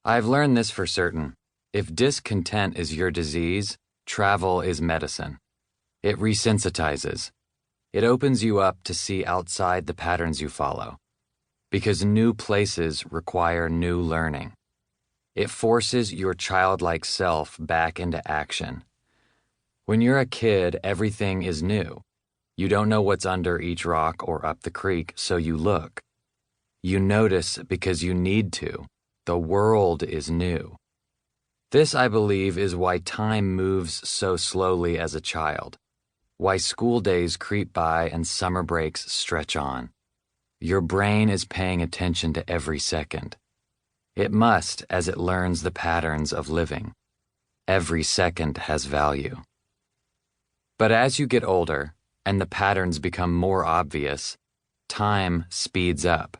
I've learned this for certain. If discontent is your disease, travel is medicine. It resensitizes. It opens you up to see outside the patterns you follow. Because new places require new learning. It forces your childlike self back into action. When you're a kid, everything is new. You don't know what's under each rock or up the creek, so you look. You notice because you need to. The world is new. This, I believe, is why time moves so slowly as a child. Why school days creep by and summer breaks stretch on. Your brain is paying attention to every second. It must, as it learns the patterns of living. Every second has value. But as you get older, and the patterns become more obvious, time speeds up.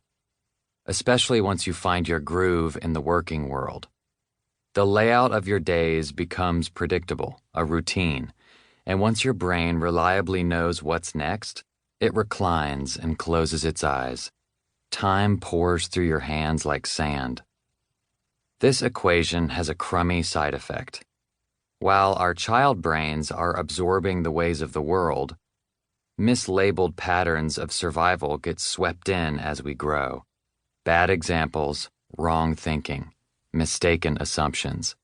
Especially once you find your groove in the working world. The layout of your days becomes predictable, a routine, and once your brain reliably knows what's next, it reclines and closes its eyes. Time pours through your hands like sand. This equation has a crummy side effect. While our child brains are absorbing the ways of the world, mislabeled patterns of survival get swept in as we grow. Bad examples, wrong thinking, mistaken assumptions.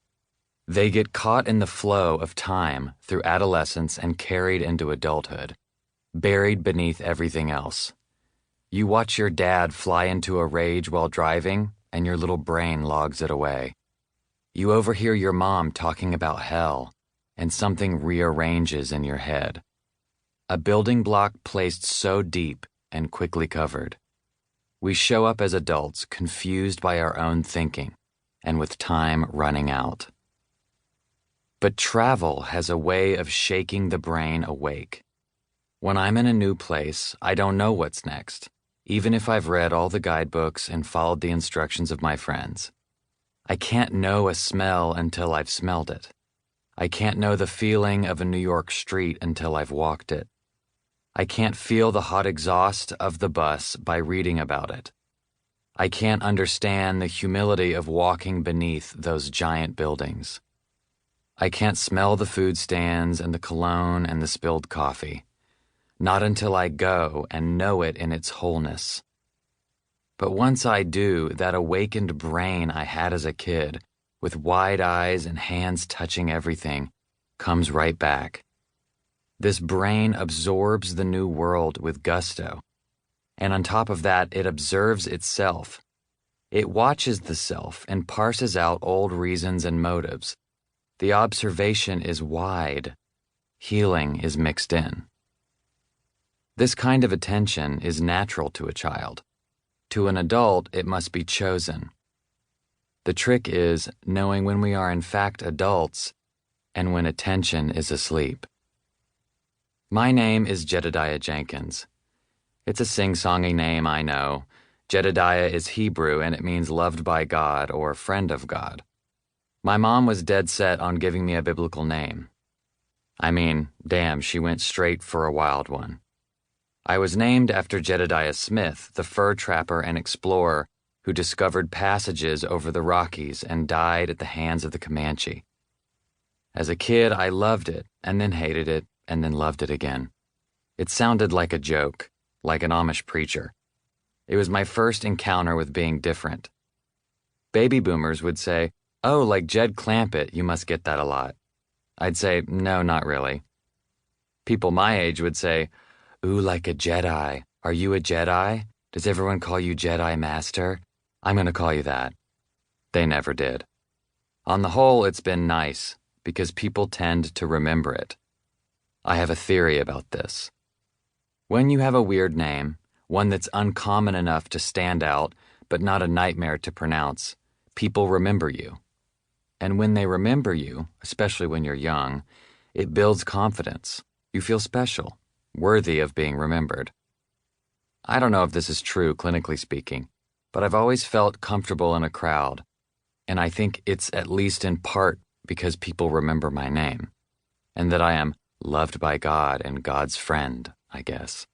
They get caught in the flow of time through adolescence and carried into adulthood, buried beneath everything else. You watch your dad fly into a rage while driving, and your little brain logs it away. You overhear your mom talking about hell, and something rearranges in your head. A building block placed so deep and quickly covered. We show up as adults confused by our own thinking and with time running out. But travel has a way of shaking the brain awake. When I'm in a new place, I don't know what's next, even if I've read all the guidebooks and followed the instructions of my friends. I can't know a smell until I've smelled it. I can't know the feeling of a New York street until I've walked it. I can't feel the hot exhaust of the bus by reading about it. I can't understand the humility of walking beneath those giant buildings. I can't smell the food stands and the cologne and the spilled coffee. Not until I go and know it in its wholeness. But once I do, that awakened brain I had as a kid, with wide eyes and hands touching everything, comes right back. This brain absorbs the new world with gusto. And on top of that, it observes itself. It watches the self and parses out old reasons and motives. The observation is wide. Healing is mixed in. This kind of attention is natural to a child. To an adult, it must be chosen. The trick is knowing when we are in fact adults and when attention is asleep. My name is Jedidiah Jenkins. It's a sing-songy name, I know. Jedidiah is Hebrew and it means loved by God or friend of God. My mom was dead set on giving me a biblical name. I mean, damn, she went straight for a wild one. I was named after Jedidiah Smith, the fur trapper and explorer who discovered passages over the Rockies and died at the hands of the Comanche. As a kid, I loved it and then hated it and then loved it again. It sounded like a joke, like an Amish preacher. It was my first encounter with being different. Baby boomers would say, "Oh, like Jed Clampett, you must get that a lot." I'd say, "No, not really." People my age would say, "Ooh, like a Jedi. Are you a Jedi? Does everyone call you Jedi Master? I'm going to call you that." They never did. On the whole, it's been nice, because people tend to remember it. I have a theory about this. When you have a weird name, one that's uncommon enough to stand out, but not a nightmare to pronounce, people remember you. And when they remember you, especially when you're young, it builds confidence. You feel special, worthy of being remembered. I don't know if this is true, clinically speaking, but I've always felt comfortable in a crowd, and I think it's at least in part because people remember my name, and that I am loved by God and God's friend, I guess.